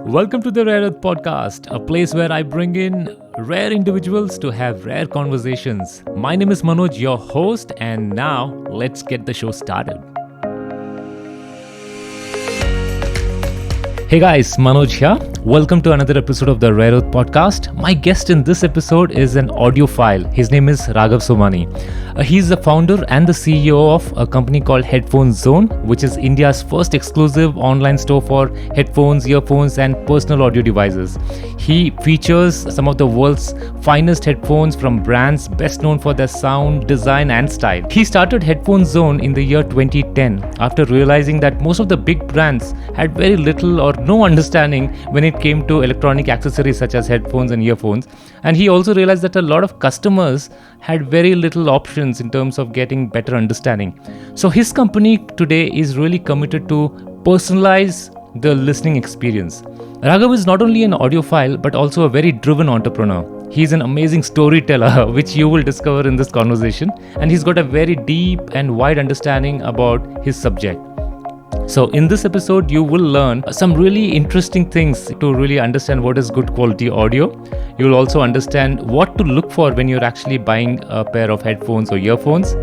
Welcome to the RareErth podcast, a place where I bring in rare individuals to have rare conversations. My name is Manoj, your host, and now let's get the show started. Hey guys, Manoj here. Welcome to another episode of the RareErth podcast. My guest in this episode is an audiophile. His name is Raghav Somani. He's the founder and the CEO of a company called Headphone Zone, which is India's first exclusive online store for headphones, earphones, and personal audio devices. He features some of the world's finest headphones from brands best known for their sound, design, and style. He started Headphone Zone in the year 2010 after realizing that most of the big brands had very little or no understanding when it came to electronic accessories such as headphones and earphones. And he also realized that a lot of customers had very little options in terms of getting better understanding. So his company today is really committed to personalize the listening experience. Raghav is not only an audiophile but also a very driven entrepreneur. He's an amazing storyteller, which you will discover in this conversation, and he's got a very deep and wide understanding about his subject. So in this episode, you will learn some really interesting things to really understand what is good quality audio. You will also understand what to look for when you're actually buying a pair of headphones or earphones.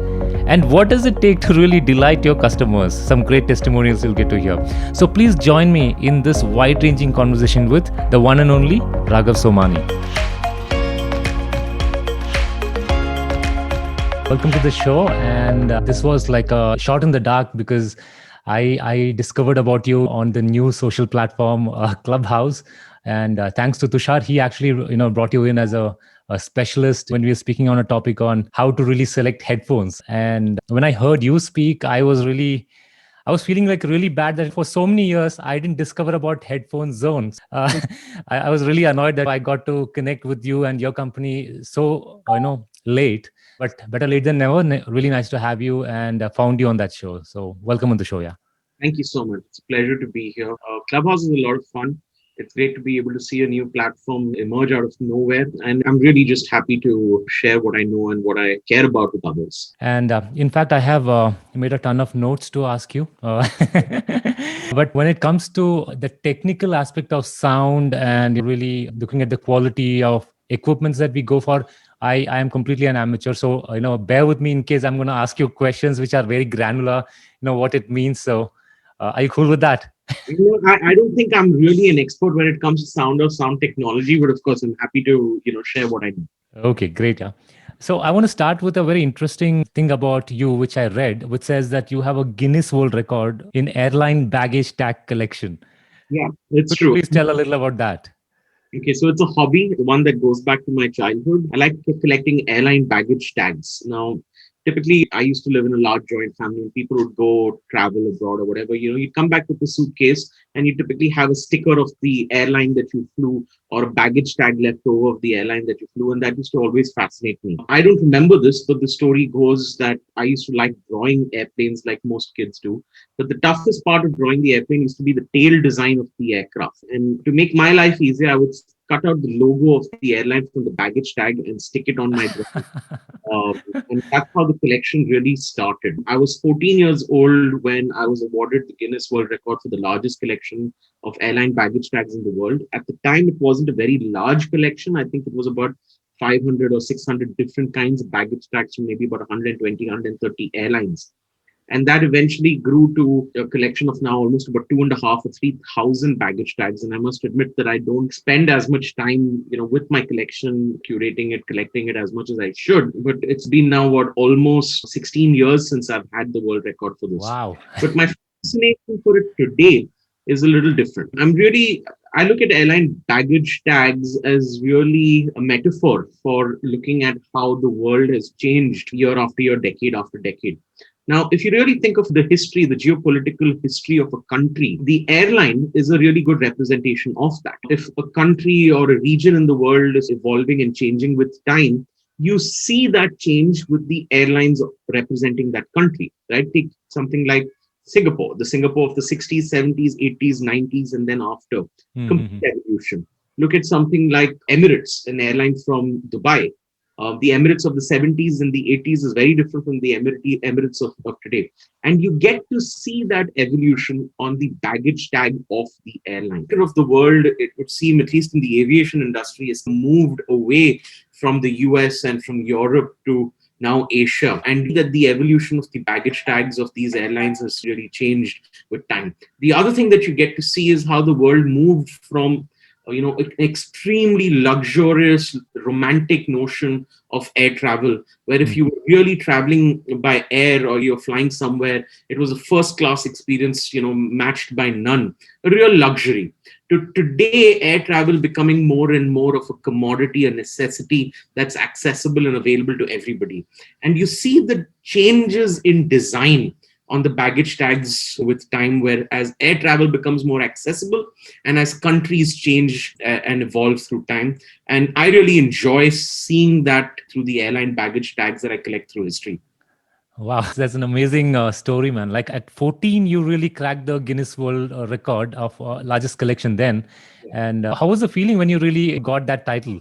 And what does it take to really delight your customers? Some great testimonials you'll get to hear. So please join me in this wide-ranging conversation with the one and only Raghav Somani. Welcome to the show. And this was like a shot in the dark because I discovered about you on the new social platform Clubhouse, and thanks to Tushar, he actually brought you in as a specialist when we were speaking on a topic on how to really select headphones. And when I heard you speak, I was feeling like really bad that for so many years I didn't discover about Headphone Zones. I was really annoyed that I got to connect with you and your company so late. But better late than never. Really nice to have you and found you on that show. So welcome on the show, yeah. Thank you so much. It's a pleasure to be here. Clubhouse is a lot of fun. It's great to be able to see a new platform emerge out of nowhere. And I'm really just happy to share what I know and what I care about with others. And in fact, I have made a ton of notes to ask you. But when it comes to the technical aspect of sound and really looking at the quality of equipments that we go for, I am completely an amateur. So, bear with me in case I'm going to ask you questions which are very granular, what it means. So, are you cool with that? I don't think I'm really an expert when it comes to sound or sound technology, but of course, I'm happy to, share what I know. Okay, great. Yeah. So I want to start with a very interesting thing about you, which I read, which says that you have a Guinness World Record in airline baggage tag collection. Yeah, it's Could true. you please tell a little about that? Okay, so it's a hobby, one that goes back to my childhood. I like collecting airline baggage tags. Now, typically, I used to live in a large joint family, and people would go travel abroad or whatever. You'd come back with a suitcase, and you typically have a sticker of the airline that you flew or a baggage tag left over of the airline that you flew, and that used to always fascinate me. I don't remember this, but the story goes that I used to like drawing airplanes like most kids do. But the toughest part of drawing the airplane used to be the tail design of the aircraft. And to make my life easier, I would cut out the logo of the airline from the baggage tag and stick it on my drawing. And that's how the collection really started. I was 14 years old when I was awarded the Guinness World Record for the largest collection of airline baggage tags in the world. At the time, it wasn't a very large collection. I think it was about 500 or 600 different kinds of baggage tags from maybe about 120, 130 airlines. And that eventually grew to a collection of now almost about 2.5 or 3,000 baggage tags. And I must admit that I don't spend as much time, with my collection, curating it, collecting it as much as I should. But it's been now almost 16 years since I've had the world record for this. Wow. But my fascination for it today is a little different. I look at airline baggage tags as really a metaphor for looking at how the world has changed year after year, decade after decade. Now, if you really think of the history, the geopolitical history of a country, the airline is a really good representation of that. If a country or a region in the world is evolving and changing with time, you see that change with the airlines representing that country, right? Take something like Singapore, the Singapore of the 60s, 70s, 80s, 90s, and then after. Complete evolution. Look at something like Emirates, an airline from Dubai. The Emirates of the 70s and the 80s is very different from the Emirates of today. And you get to see that evolution on the baggage tag of the airline. Of the world, it would seem, at least in the aviation industry, has moved away from the US and from Europe to now Asia, and that the evolution of the baggage tags of these airlines has really changed with time. The other thing that you get to see is how the world moved from an extremely luxurious, romantic notion of air travel, where if you were really traveling by air or you're flying somewhere, it was a first class experience, matched by none, a real luxury. To today, air travel becoming more and more of a commodity, a necessity that's accessible and available to everybody. And you see the changes in design on the baggage tags with time, where as air travel becomes more accessible and as countries change and evolve through time. And I really enjoy seeing that through the airline baggage tags that I collect through history. Wow, that's an amazing story, man. Like at 14, you really cracked the Guinness World Record of largest collection then. And how was the feeling when you really got that title?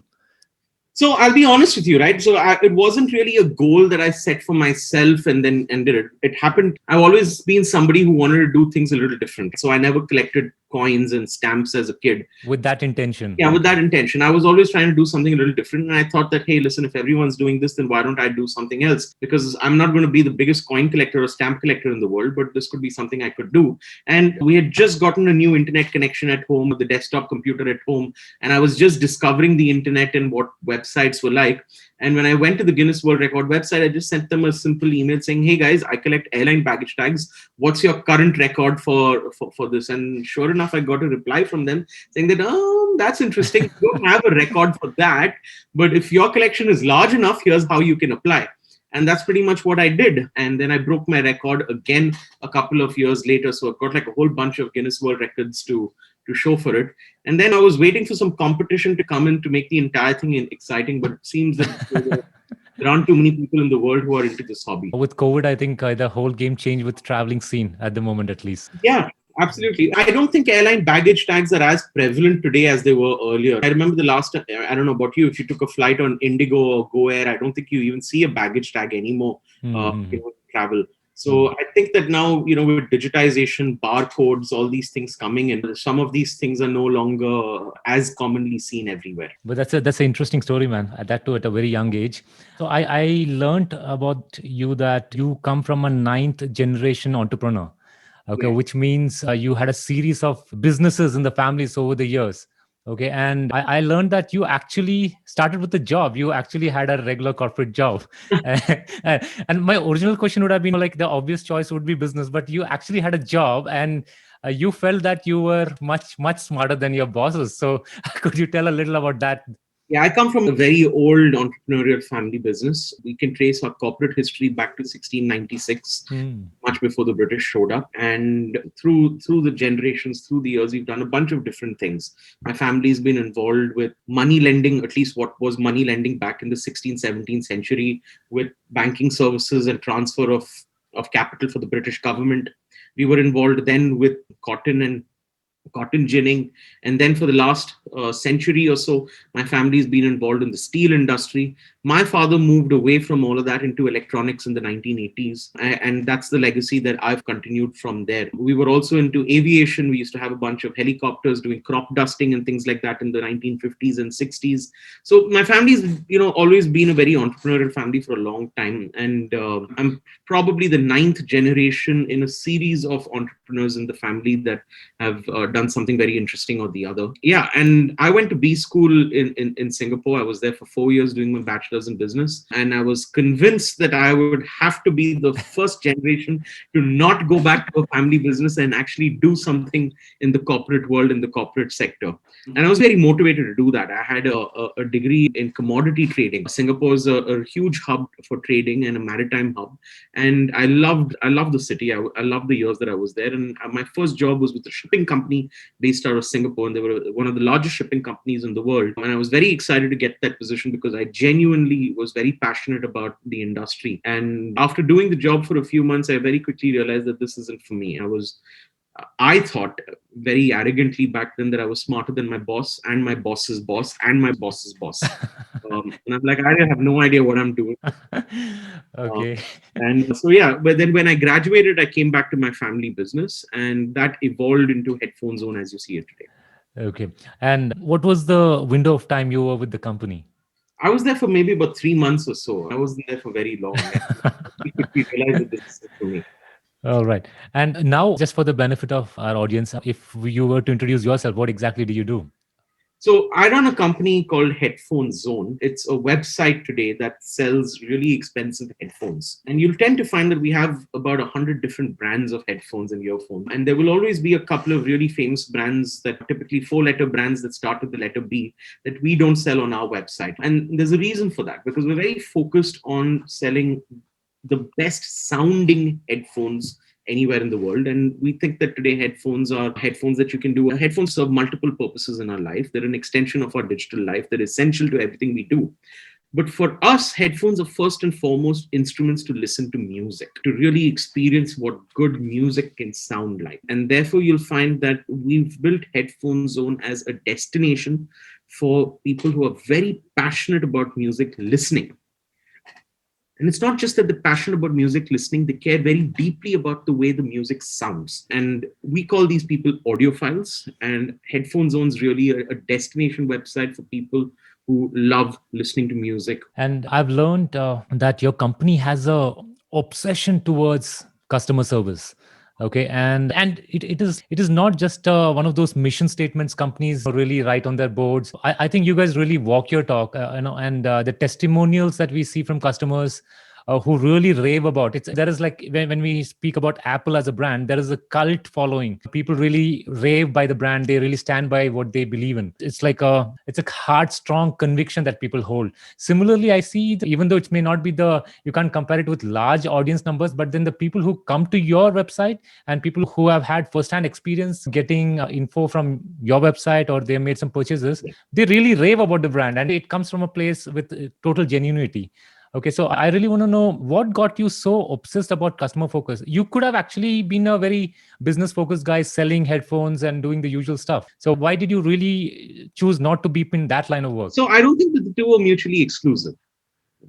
So I'll be honest with you, right? So it wasn't really a goal that I set for myself and then ended it. It happened. I've always been somebody who wanted to do things a little different. So I never collected coins and stamps as a kid. With that intention? Yeah, with that intention. I was always trying to do something a little different. And I thought that, hey, listen, if everyone's doing this, then why don't I do something else? Because I'm not going to be the biggest coin collector or stamp collector in the world, but this could be something I could do. And we had just gotten a new internet connection at home, the desktop computer at home. And I was just discovering the internet and what websites were like. And when I went to the Guinness World Record website, I just sent them a simple email saying, hey guys, I collect airline baggage tags. What's your current record for this? And sure enough, I got a reply from them saying that, that's interesting. You don't have a record for that. But if your collection is large enough, here's how you can apply. And that's pretty much what I did. And then I broke my record again a couple of years later. So I've got like a whole bunch of Guinness World Records to show for it. And then I was waiting for some competition to come in to make the entire thing exciting. But it seems that there aren't too many people in the world who are into this hobby. With COVID, I think the whole game changed with traveling scene at the moment, at least. Yeah. Absolutely. I don't think airline baggage tags are as prevalent today as they were earlier. I remember the last time, I don't know about you, if you took a flight on Indigo or Go Air, I don't think you even see a baggage tag anymore, travel. So I think that now, with digitization, barcodes, all these things coming in, some of these things are no longer as commonly seen everywhere. But that's an interesting story, man. That too at a very young age. So I learned about you that you come from a ninth generation entrepreneur. Okay, Yeah. which means you had a series of businesses in the families over the years. Okay, and I learned that you actually started with a job. You actually had a regular corporate job. And my original question would have been like the obvious choice would be business, but you actually had a job and you felt that you were much, much smarter than your bosses. So could you tell a little about that? Yeah, I come from a very old entrepreneurial family business. We can trace our corporate history back to 1696, much before the British showed up. And through the generations, through the years, we've done a bunch of different things. My family's been involved with money lending, at least what was money lending back in the 16th, 17th century, with banking services and transfer of capital for the British government. We were involved then with cotton ginning. And then for the last century or so, my family's been involved in the steel industry. My father moved away from all of that into electronics in the 1980s. And that's the legacy that I've continued from there. We were also into aviation. We used to have a bunch of helicopters doing crop dusting and things like that in the 1950s and 60s. So my family's, always been a very entrepreneurial family for a long time. And I'm probably the ninth generation in a series of entrepreneurs in the family that have done something very interesting or the other. Yeah, and I went to B school in Singapore. I was there for 4 years doing my bachelor's in business. And I was convinced that I would have to be the first generation to not go back to a family business and actually do something in the corporate world, in the corporate sector. And I was very motivated to do that. I had a degree in commodity trading. Singapore is a huge hub for trading and a maritime hub. And I loved the city. I loved the years that I was there. And my first job was with a shipping company based out of Singapore. And they were one of the largest shipping companies in the world. And I was very excited to get that position because I genuinely was very passionate about the industry. And after doing the job for a few months, I very quickly realized that this isn't for me. I was I thought very arrogantly back then that I was smarter than my boss and my boss's boss and my boss's boss. And I'm like, I have no idea what I'm doing. Uh, Okay. and so, yeah, but then when I graduated, I came back to my family business and that evolved into Headphone Zone as you see it today. Okay. And what was the window of time you were with the company? I was there for maybe about 3 months or so. I wasn't there for very long. And we quickly realized that this is for me. All right. And now, just for the benefit of our audience, if you were to introduce yourself, what exactly do you do? So I run a company called Headphone Zone. It's a website today that sells really expensive headphones. And you'll tend to find that we have about 100 different brands of headphones and earphones. And there will always be a couple of really famous brands that are typically four-letter brands that start with the letter B that we don't sell on our website. And there's a reason for that because we're very focused on selling the best sounding headphones anywhere in the world. And we think that today headphones are headphones that you can do. Headphones serve multiple purposes in our life. They're an extension of our digital life. They're essential to everything we do. But for us, headphones are first and foremost instruments to listen to music, to really experience what good music can sound like. And therefore, you'll find that we've built Headphone Zone as a destination for people who are very passionate about music listening. And it's not just that they're passionate about music listening, they care very deeply about the way the music sounds. And we call these people audiophiles. And Headphone Zone's really a destination website for people who love listening to music. And I've learned that your company has a obsession towards customer service. Okay, and it is not just one of those mission statements companies really write on their boards. I think you guys really walk your talk, and the testimonials that we see from customers who really rave about it. There is like when we speak about Apple as a brand, there is a cult following. People really rave by the brand. They really stand by what they believe in. It's a hard, strong conviction that people hold. Similarly, I see even though it may not be you can't compare it with large audience numbers, but then the people who come to your website and people who have had first-hand experience getting info from your website or they made some purchases, they really rave about the brand, and it comes from a place with total genuinity. Okay, so I really want to know what got you so obsessed about customer focus. You could have actually been a very business focused guy selling headphones and doing the usual stuff. So why did you really choose not to be in that line of work? So I don't think that the two are mutually exclusive,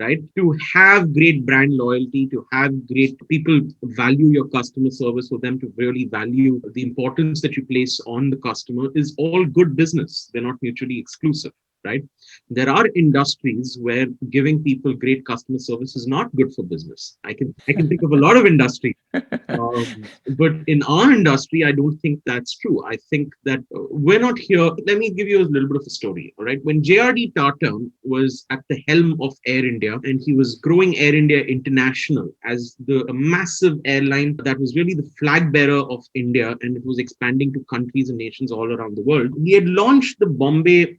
right? To have great brand loyalty, to have great people value your customer service, for them to really value the importance that you place on the customer is all good business. They're not mutually exclusive, right? There are industries where giving people great customer service is not good for business. I can think of a lot of industries. But in our industry, I don't think that's true. I think that we're not here. Let me give you a little bit of a story. All right. When JRD Tata was at the helm of Air India and he was growing Air India International as a massive airline that was really the flag bearer of India, and it was expanding to countries and nations all around the world, he had launched the Bombay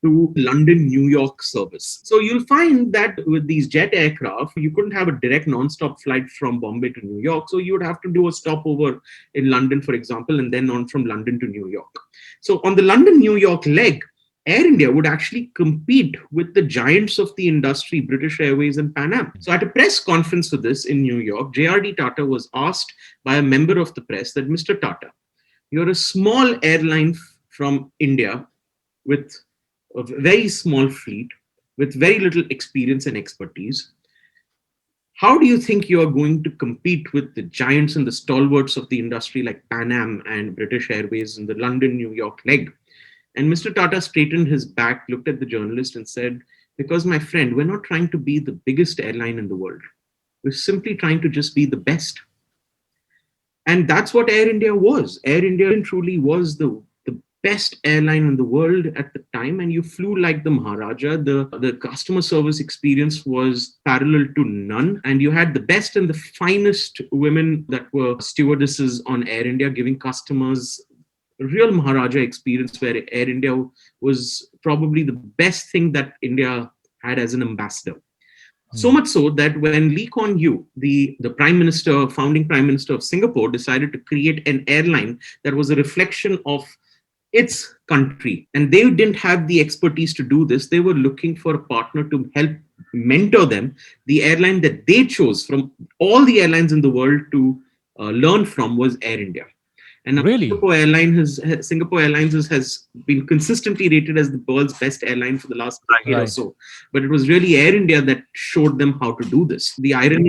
to London, New York service. So you'll find that with these jet aircraft, you couldn't have a direct non-stop flight from Bombay to New York. So you would have to do a stopover in London, for example, and then on from London to New York. So on the London, New York leg, Air India would actually compete with the giants of the industry, British Airways and Pan Am. So at a press conference for this in New York, JRD Tata was asked by a member of the press that, Mr. Tata, you're a small airline from India with a very small fleet, with very little experience and expertise. How do you think you are going to compete with the giants and the stalwarts of the industry like Pan Am and British Airways in the London, New York leg? And Mr. Tata straightened his back, looked at the journalist and said, because my friend, we're not trying to be the biggest airline in the world. We're simply trying to just be the best. And that's what Air India was. Air India truly was the best airline in the world at the time, and you flew like the Maharaja. The customer service experience was parallel to none, and you had the best and the finest women that were stewardesses on Air India, giving customers real Maharaja experience, where Air India was probably the best thing that India had as an ambassador. So much so that when Lee Kuan Yew, the prime minister, founding prime minister of Singapore, decided to create an airline that was a reflection of its country, and they didn't have the expertise to do this, they were looking for a partner to help mentor them. The airline that they chose from all the airlines in the world to learn from was Air India. And Really? Singapore Airlines has been consistently rated as the world's best airline for the last decade or Right. so. But it was really Air India that showed them how to do this.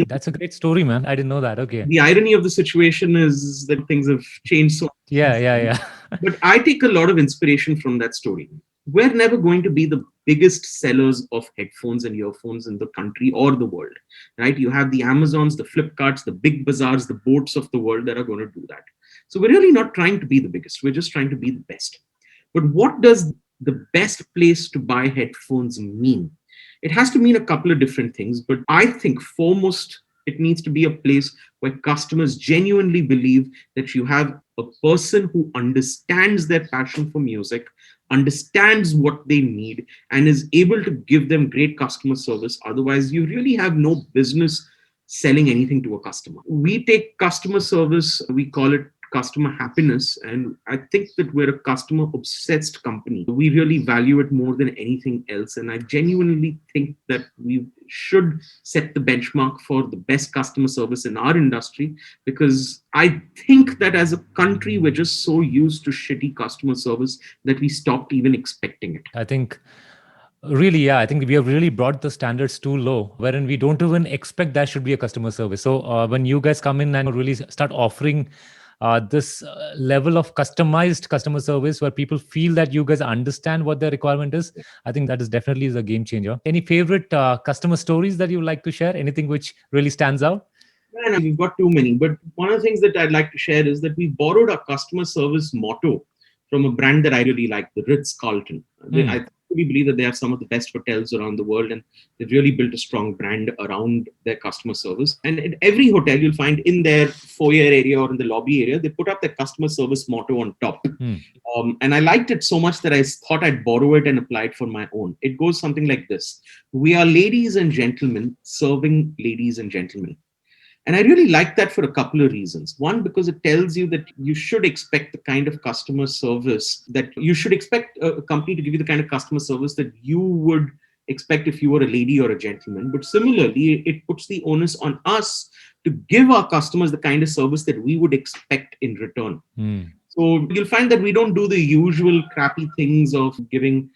That's a great story, man. I didn't know that. Okay. The irony of the situation is that things have changed so Yeah, much. yeah, yeah. But I take a lot of inspiration from that story. We're never going to be the biggest sellers of headphones and earphones in the country or the world, right? You have the Amazons, the Flipkarts, the big bazaars, the boats of the world that are going to do that. So we're really not trying to be the biggest. We're just trying to be the best. But what does the best place to buy headphones mean? It has to mean a couple of different things, but I think foremost, it needs to be a place where customers genuinely believe that you have a person who understands their passion for music, understands what they need, and is able to give them great customer service. Otherwise, you really have no business selling anything to a customer. We take customer service, we call it customer happiness, and I think that we're a customer obsessed company. We really value it more than anything else, and I genuinely think that we should set the benchmark for the best customer service in our industry, because I think that as a country we're just so used to shitty customer service that we stopped even expecting it. I think really, yeah, I think we have really brought the standards too low, wherein we don't even expect that should be a customer service. So when you guys come in and really start offering this level of customized customer service where people feel that you guys understand what their requirement is, I think that is definitely is a game changer. Any favorite customer stories that you would like to share? Anything which really stands out? And we've got too many, but one of the things that I'd like to share is that we borrowed our customer service motto from a brand that I really like, the Ritz-Carlton. I truly believe that they have some of the best hotels around the world, and they've really built a strong brand around their customer service. And in every hotel, you'll find in their foyer area or in the lobby area, they put up their customer service motto on top. And I liked it so much that I thought I'd borrow it and apply it for my own. It goes something like this: we are ladies and gentlemen serving ladies and gentlemen. And I really like that for a couple of reasons. One, because it tells you that you should expect the kind of customer service that you should expect a company to give you the kind of customer service that you would expect if you were a lady or a gentleman. But similarly, it puts the onus on us to give our customers the kind of service that we would expect in return. So you'll find that we don't do the usual crappy things of giving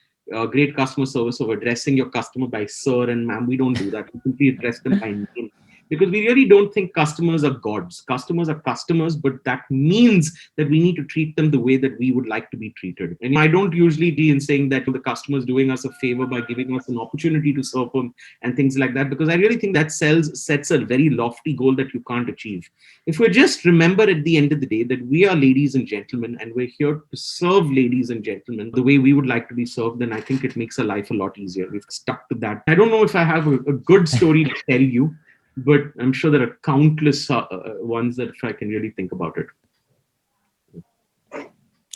great customer service, of addressing your customer by sir and ma'am. We don't do that. We simply address them by name. Because we really don't think customers are gods. Customers are customers, but that means that we need to treat them the way that we would like to be treated. And I don't usually deal in saying that the customer is doing us a favor by giving us an opportunity to serve them and things like that, because I really think that sets a very lofty goal that you can't achieve. If we just remember at the end of the day that we are ladies and gentlemen, and we're here to serve ladies and gentlemen the way we would like to be served, then I think it makes our life a lot easier. We've stuck to that. I don't know if I have a good story to tell you, but I'm sure there are countless ones that if I can really think about it.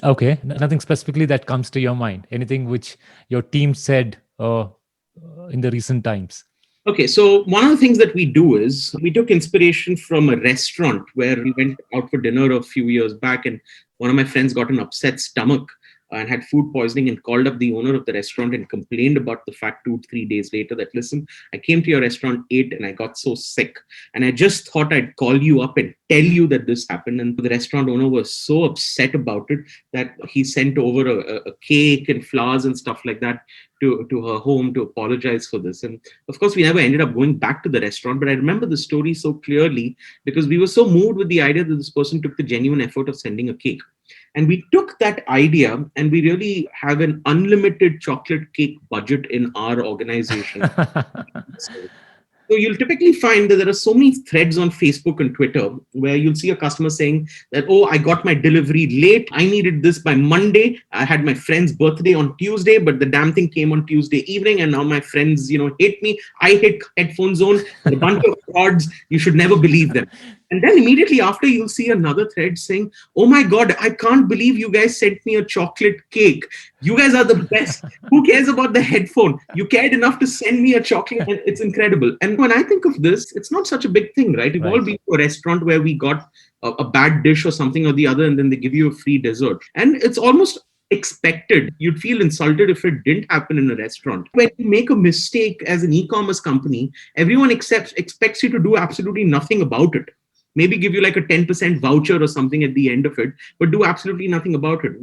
Okay, nothing specifically that comes to your mind. Anything which your team said in the recent times? Okay, so one of the things that we do is we took inspiration from a restaurant where we went out for dinner a few years back, and one of my friends got an upset stomach and had food poisoning and called up the owner of the restaurant and complained about the fact 2-3 days later that, listen, I came to your restaurant, ate, and I got so sick. And I just thought I'd call you up and tell you that this happened. And the restaurant owner was so upset about it that he sent over a cake and flowers and stuff like that to her home to apologize for this. And of course, we never ended up going back to the restaurant, but I remember the story so clearly because we were so moved with the idea that this person took the genuine effort of sending a cake. And we took that idea and we really have an unlimited chocolate cake budget in our organization. So you'll typically find that there are so many threads on Facebook and Twitter where you'll see a customer saying that, oh, I got my delivery late. I needed this by Monday. I had my friend's birthday on Tuesday, but the damn thing came on Tuesday evening. And now my friends, hate me. I hate Headphone Zone. A bunch of frauds. You should never believe them. And then immediately after, you'll see another thread saying, oh my God, I can't believe you guys sent me a chocolate cake. You guys are the best. Who cares about the headphone? You cared enough to send me a chocolate. And it's incredible. And when I think of this, it's not such a big thing, right? We've all been to a restaurant where we got a bad dish or something or the other, and then they give you a free dessert. And it's almost expected. You'd feel insulted if it didn't happen in a restaurant. When you make a mistake as an e-commerce company, everyone expects you to do absolutely nothing about it. maybe give you like a 10% voucher or something at the end of it, but do absolutely nothing about it.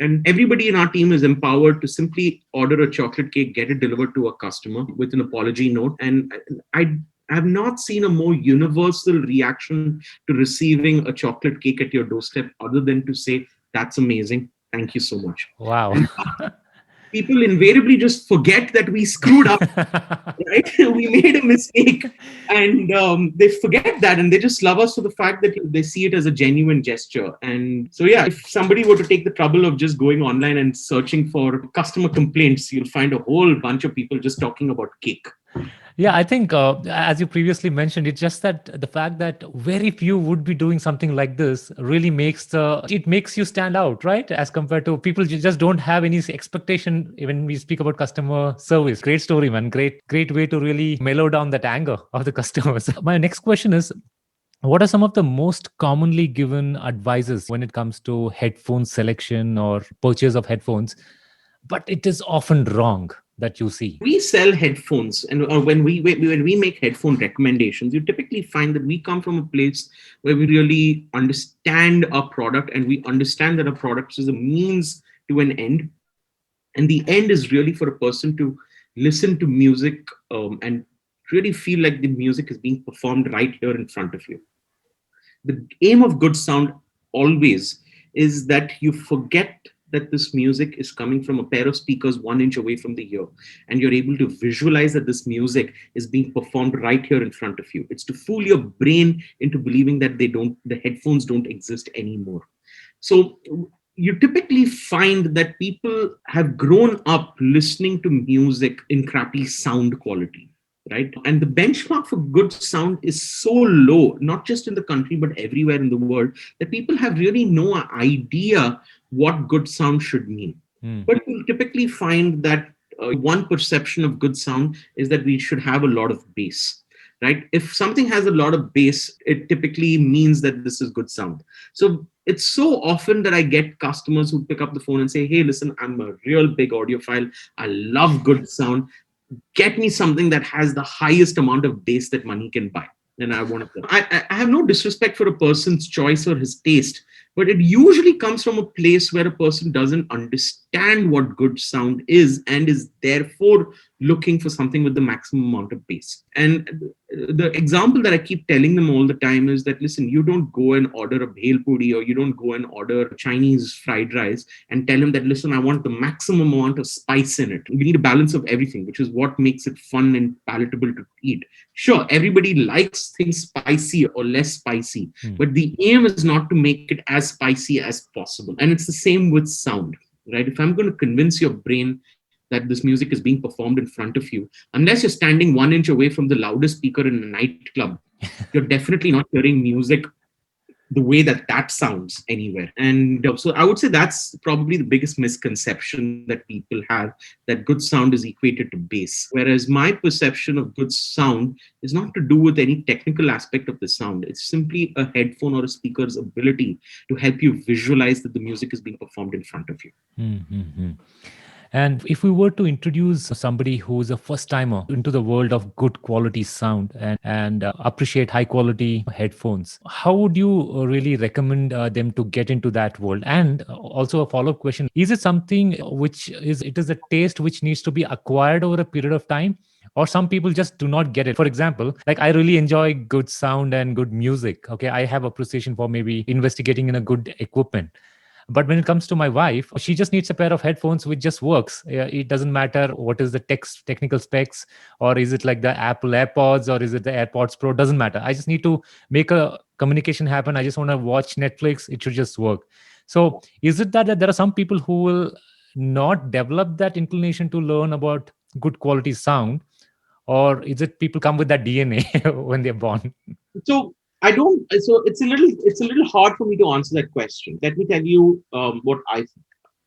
And everybody in our team is empowered to simply order a chocolate cake, get it delivered to a customer with an apology note. And I have not seen a more universal reaction to receiving a chocolate cake at your doorstep other than to say, that's amazing. Thank you so much. Wow. And people invariably just forget that we screwed up, right? We made a mistake, and they forget that, and they just love us for the fact that they see it as a genuine gesture. And so, yeah, if somebody were to take the trouble of just going online and searching for customer complaints, you'll find a whole bunch of people just talking about cake. Yeah, I think as you previously mentioned, it's just that the fact that very few would be doing something like this really makes you stand out, right? As compared to people just don't have any expectation when we speak about customer service. Great story, man. Great way to really mellow down that anger of the customers. My next question is, what are some of the most commonly given advices when it comes to headphone selection or purchase of headphones, but it is often wrong that you see? We sell headphones, and or when we make headphone recommendations, you typically find that we come from a place where we really understand our product, and we understand that our product is a means to an end, and the end is really for a person to listen to music, and really feel like the music is being performed right here in front of you. The aim of good sound always is that you forget that this music is coming from a pair of speakers 1 inch away from the ear, and you're able to visualize that this music is being performed right here in front of you. It's to fool your brain into believing that the headphones don't exist anymore. So you typically find that people have grown up listening to music in crappy sound quality, right? And the benchmark for good sound is so low, not just in the country, but everywhere in the world, that people have really no idea what good sound should mean. But you typically find that one perception of good sound is that we should have a lot of bass, right? If something has a lot of bass, it typically means that this is good sound. So it's so often that I get customers who pick up the phone and say, hey, listen, I'm a real big audiophile. I love good sound. Get me something that has the highest amount of bass that money can buy. And I want to. I have no disrespect for a person's choice or his taste, but it usually comes from a place where a person doesn't understand what good sound is and is therefore looking for something with the maximum amount of bass. And the example that I keep telling them all the time is that, listen, you don't go and order a bhel puri, or you don't go and order Chinese fried rice and tell him that, listen, I want the maximum amount of spice in it. We need a balance of everything, which is what makes it fun and palatable to eat. Sure, everybody likes things spicy or less spicy, but the aim is not to make it as spicy as possible. And it's the same with sound, right? If I'm going to convince your brain that this music is being performed in front of you, unless you're standing 1 inch away from the loudest speaker in a nightclub, you're definitely not hearing music the way that sounds anywhere. And so I would say that's probably the biggest misconception that people have, that good sound is equated to bass. Whereas my perception of good sound is not to do with any technical aspect of the sound. It's simply a headphone or a speaker's ability to help you visualize that the music is being performed in front of you. Mm-hmm. And if we were to introduce somebody who's a first timer into the world of good quality sound and appreciate high quality headphones, how would you really recommend them to get into that world? And also a follow-up question, is it something it is a taste which needs to be acquired over a period of time? Or some people just do not get it. For example, like I really enjoy good sound and good music. Okay, I have appreciation for maybe investigating in a good equipment. But when it comes to my wife, she just needs a pair of headphones which just works. It doesn't matter what is the technical specs, or is it like the Apple AirPods, or is it the AirPods Pro? Doesn't matter. I just need to make a communication happen. I just want to watch Netflix. It should just work. So is it that there are some people who will not develop that inclination to learn about good quality sound, or is it people come with that DNA when they're born? So I don't. So it's a little hard for me to answer that question. Let me tell you what I think.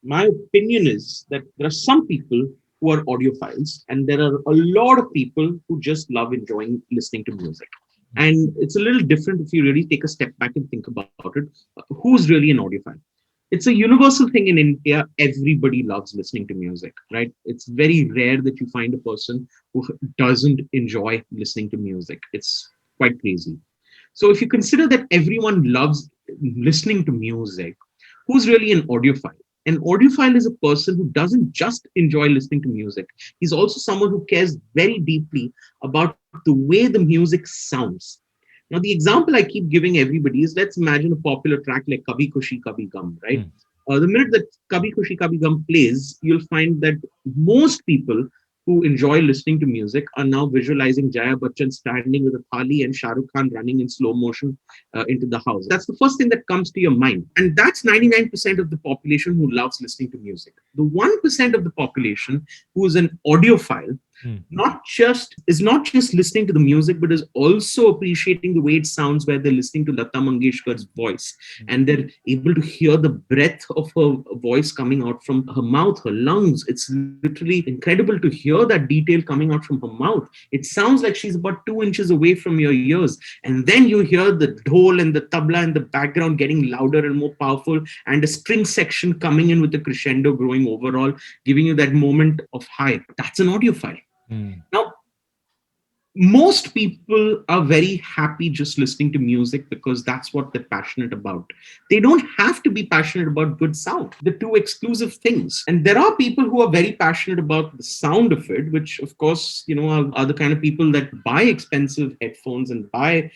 My opinion is that there are some people who are audiophiles, and there are a lot of people who just love enjoying listening to music. And it's a little different if you really take a step back and think about it. Who's really an audiophile? It's a universal thing in India. Everybody loves listening to music, right? It's very rare that you find a person who doesn't enjoy listening to music. It's quite crazy. So if you consider that everyone loves listening to music, who's really an audiophile? An audiophile is a person who doesn't just enjoy listening to music. He's also someone who cares very deeply about the way the music sounds. Now, the example I keep giving everybody is, let's imagine a popular track like Kabhi Khushi Kabhi Gum, right? Hmm. The minute that Kabhi Khushi Kabhi Gum plays, you'll find that most people who enjoy listening to music are now visualizing Jaya Bachchan standing with a thali and Shah Rukh Khan running in slow motion into the house. That's the first thing that comes to your mind. And that's 99% of the population who loves listening to music. The 1% of the population who is an audiophile Hmm. not just listening to the music, but is also appreciating the way it sounds, where they're listening to Lata Mangeshkar's voice and they're able to hear the breath of her voice coming out from her mouth, her lungs. It's literally incredible to hear that detail coming out from her mouth. It sounds like she's about 2 inches away from your ears. And then you hear the dhol and the tabla in the background getting louder and more powerful, and a string section coming in with a crescendo growing overall, giving you that moment of high. That's an audiophile. Hmm. Now, most people are very happy just listening to music because that's what they're passionate about. They don't have to be passionate about good sound. They're two exclusive things. And there are people who are very passionate about the sound of it, which, of course, are the kind of people that buy expensive headphones and buy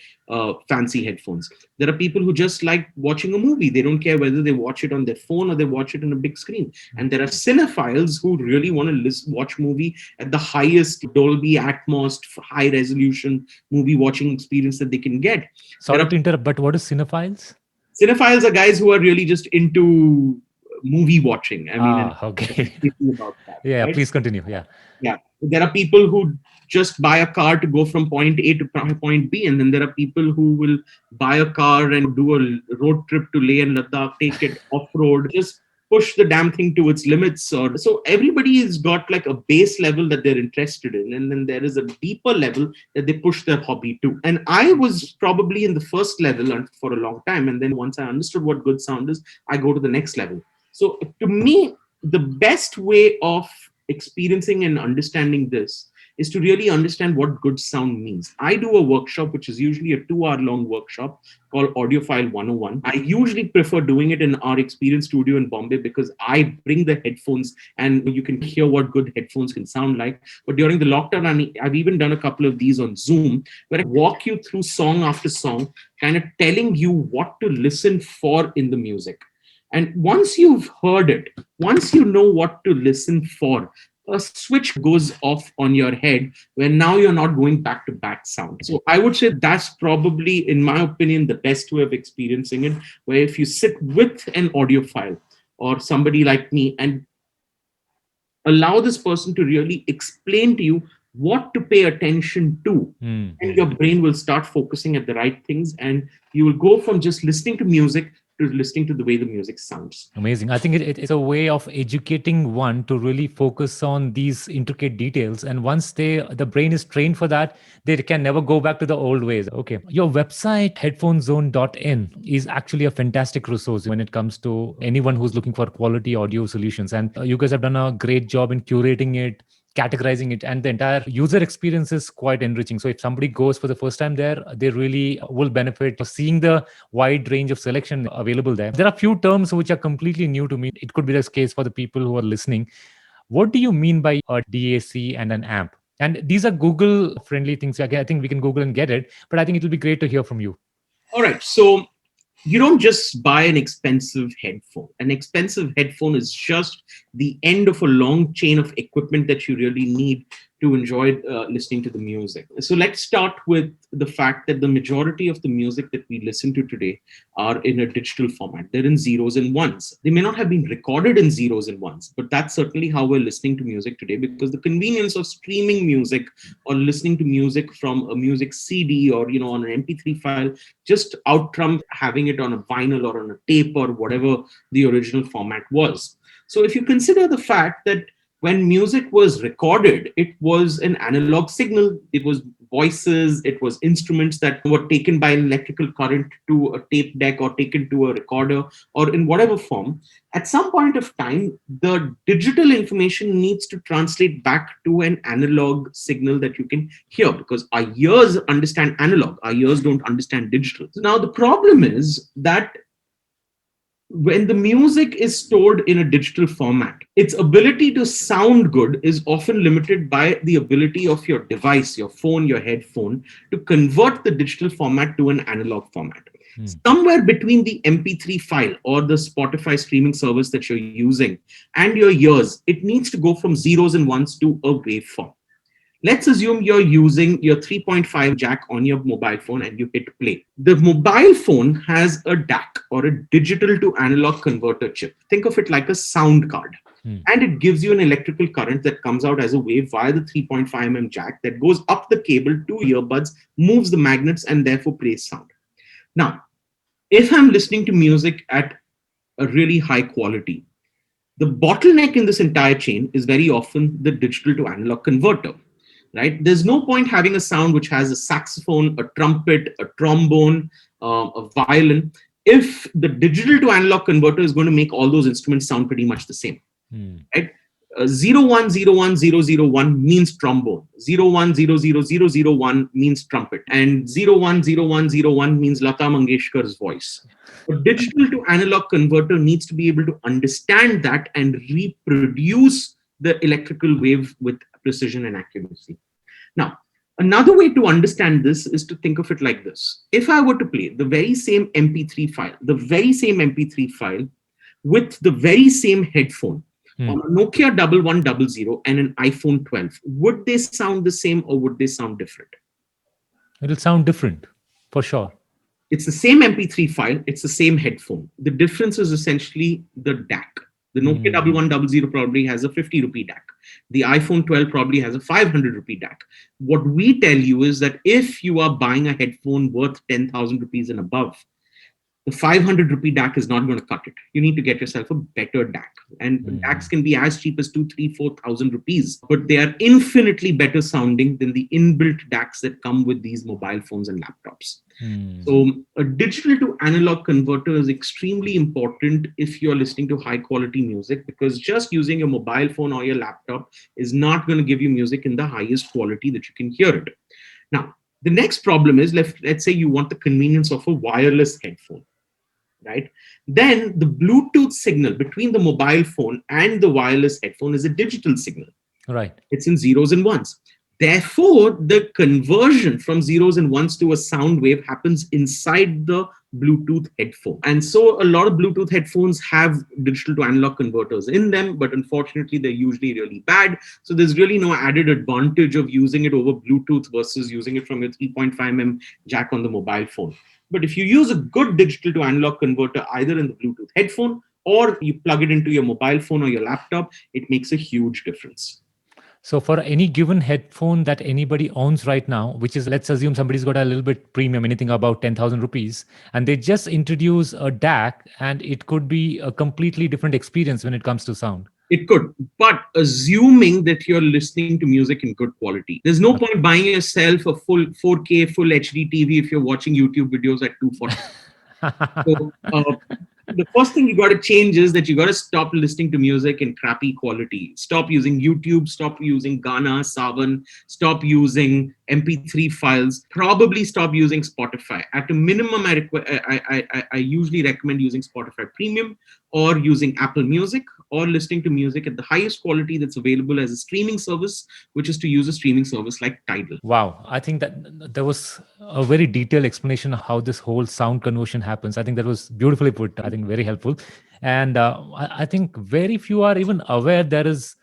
fancy headphones. There are people who just like watching a movie. They don't care whether they watch it on their phone or they watch it on a big screen. And there are cinephiles who really want to watch movie at the highest Dolby Atmos, high resolution movie watching experience that they can get. Sorry to interrupt, but what is cinephiles? Cinephiles are guys who are really just into movie watching. I mean, and Okay. thinking about that, Yeah, right? please continue. Yeah. Yeah. There are people who just buy a car to go from point A to point B. And then there are people who will buy a car and do a road trip to Leh and Ladakh, take it off road, just push the damn thing to its limits. Or so everybody has got like a base level that they're interested in. And then there is a deeper level that they push their hobby to. And I was probably in the first level for a long time. And then once I understood what good sound is, I go to the next level. So to me, the best way of experiencing and understanding this is to really understand what good sound means. I do a workshop, which is usually a 2 hour long workshop called Audiophile 101. I usually prefer doing it in our experience studio in Bombay because I bring the headphones and you can hear what good headphones can sound like. But during the lockdown, I've even done a couple of these on Zoom where I walk you through song after song, kind of telling you what to listen for in the music. And once you've heard it, once you know what to listen for, a switch goes off on your head where now you're not going back to back sound. So I would say that's probably, in my opinion, the best way of experiencing it, where if you sit with an audiophile or somebody like me and allow this person to really explain to you what to pay attention to, and your brain will start focusing at the right things, and you will go from just listening to music to listening to the way the music sounds. Amazing. I think it's a way of educating one to really focus on these intricate details. And once the brain is trained for that, they can never go back to the old ways. Okay. Your website, headphonezone.in, is actually a fantastic resource when it comes to anyone who's looking for quality audio solutions. And you guys have done a great job in curating it, categorizing it, and the entire user experience is quite enriching. So if somebody goes for the first time there, they really will benefit seeing the wide range of selection available there. There are few terms which are completely new to me. It could be the case for the people who are listening. What do you mean by a DAC and an amp? And these are Google friendly things. I think we can Google and get it, but I think it will be great to hear from you. All right. So you don't just buy an expensive headphone. An expensive headphone is just the end of a long chain of equipment that you really need to enjoy listening to the music. So let's start with the fact that the majority of the music that we listen to today are in a digital format. They're in zeros and ones. They may not have been recorded in zeros and ones, but that's certainly how we're listening to music today, because the convenience of streaming music or listening to music from a music CD or on an MP3 file just out-trump having it on a vinyl or on a tape or whatever the original format was. So if you consider the fact that when music was recorded, it was an analog signal. It was voices, it was instruments that were taken by an electrical current to a tape deck or taken to a recorder or in whatever form. At some point of time, the digital information needs to translate back to an analog signal that you can hear, because our ears understand analog, our ears don't understand digital. So now the problem is that when the music is stored in a digital format, its ability to sound good is often limited by the ability of your device, your phone, your headphone, to convert the digital format to an analog format. Somewhere between the MP3 file or the Spotify streaming service that you're using and your ears, it needs to go from zeros and ones to a waveform. Let's assume you're using your 3.5 jack on your mobile phone and you hit play. The mobile phone has a DAC, or a digital to analog converter chip. Think of it like a sound card. And it gives you an electrical current that comes out as a wave via the 3.5 jack that goes up the cable to earbuds, moves the magnets, and therefore plays sound. Now, if I'm listening to music at a really high quality, the bottleneck in this entire chain is very often the digital to analog converter. Right? There's no point having a sound which has a saxophone, a trumpet, a trombone, a violin, if the digital to analog converter is going to make all those instruments sound pretty much the same. Right? 010101 means trombone. 01000001 means trumpet. And 010101 means Lata Mangeshkar's voice. A digital to analog converter needs to be able to understand that and reproduce the electrical wave with precision and accuracy. Now, another way to understand this is to think of it like this. If I were to play the very same MP3 file with the very same headphone on a Nokia 1100 and an iPhone 12, would they sound the same or would they sound different? It'll sound different, for sure. It's the same MP3 file, it's the same headphone. The difference is essentially the DAC. The Nokia 1100 probably has a 50 rupee DAC. The iPhone 12 probably has a 500 rupee DAC. What we tell you is that if you are buying a headphone worth 10,000 rupees and above, the 500 rupee DAC is not going to cut it. You need to get yourself a better DAC. And DACs can be as cheap as 2, 3, 4,000 rupees, but they are infinitely better sounding than the inbuilt DACs that come with these mobile phones and laptops. So a digital to analog converter is extremely important if you're listening to high quality music, because just using your mobile phone or your laptop is not going to give you music in the highest quality that you can hear it. Now, the next problem is, let's say you want the convenience of a wireless headphone. Right? Then the Bluetooth signal between the mobile phone and the wireless headphone is a digital signal. Right. It's in zeros and ones. Therefore, the conversion from zeros and ones to a sound wave happens inside the Bluetooth headphone. And so a lot of Bluetooth headphones have digital to analog converters in them, but unfortunately, they're usually really bad. So there's really no added advantage of using it over Bluetooth versus using it from your 3.5 jack on the mobile phone. But if you use a good digital to analog converter, either in the Bluetooth headphone or you plug it into your mobile phone or your laptop, it makes a huge difference. So for any given headphone that anybody owns right now, which is, let's assume somebody's got a little bit premium, anything about 10,000 rupees, and they just introduce a DAC, and it could be a completely different experience when it comes to sound. It could, but assuming that you're listening to music in good quality. There's no point buying yourself a full 4K, full HD TV if you're watching YouTube videos at 240. So, the first thing you got to change is that you got to stop listening to music in crappy quality. Stop using YouTube, stop using Gaana, Savan, stop using MP3 files, probably stop using Spotify. At a minimum, I usually recommend using Spotify Premium or using Apple Music, or listening to music at the highest quality that's available as a streaming service, which is to use a streaming service like Tidal. Wow. I think that there was a very detailed explanation of how this whole sound conversion happens. I think that was beautifully put. I think very helpful. And I think very few are even aware there is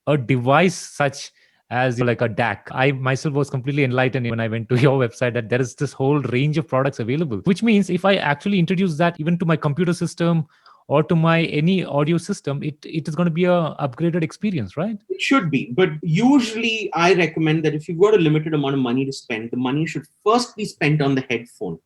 a device such as like a DAC. I myself was completely enlightened when I went to your website that there is this whole range of products available, which means if I actually introduce that even to my computer system or to my any audio system, it is going to be a upgraded experience, right? It should be, but usually I recommend that if you've got a limited amount of money to spend, the money should first be spent on the headphone.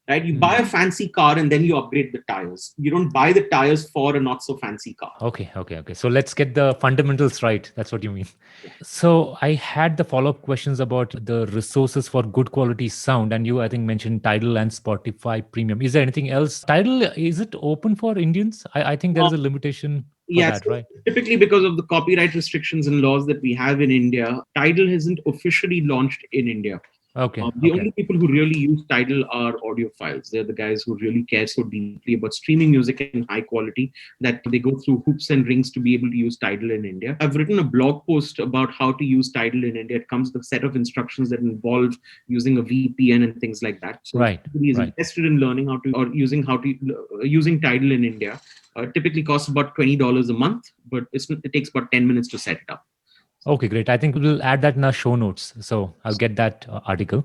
right? You buy a fancy car and then you upgrade the tires. You don't buy the tires for a not so fancy car. Okay. So let's get the fundamentals right. That's what you mean. Yeah. So I had the follow-up questions about the resources for good quality sound, and you, I think, mentioned Tidal and Spotify Premium. Is there anything else? Tidal, is it open for Indians? I think there is a limitation for Yes, that, right? typically because of the copyright restrictions and laws that we have in India, Tidal hasn't officially launched in India. Okay. The only people who really use Tidal are audiophiles. They're the guys who really care so deeply about streaming music in high quality that they go through hoops and rings to be able to use Tidal in India. I've written a blog post about how to use Tidal in India. It comes with a set of instructions that involve using a VPN and things like that. So if Right. somebody is interested in learning how to or using Tidal in India, typically costs about $20 a month, but it takes about 10 minutes to set it up. Okay, great. I think we'll add that in our show notes. So I'll get that article.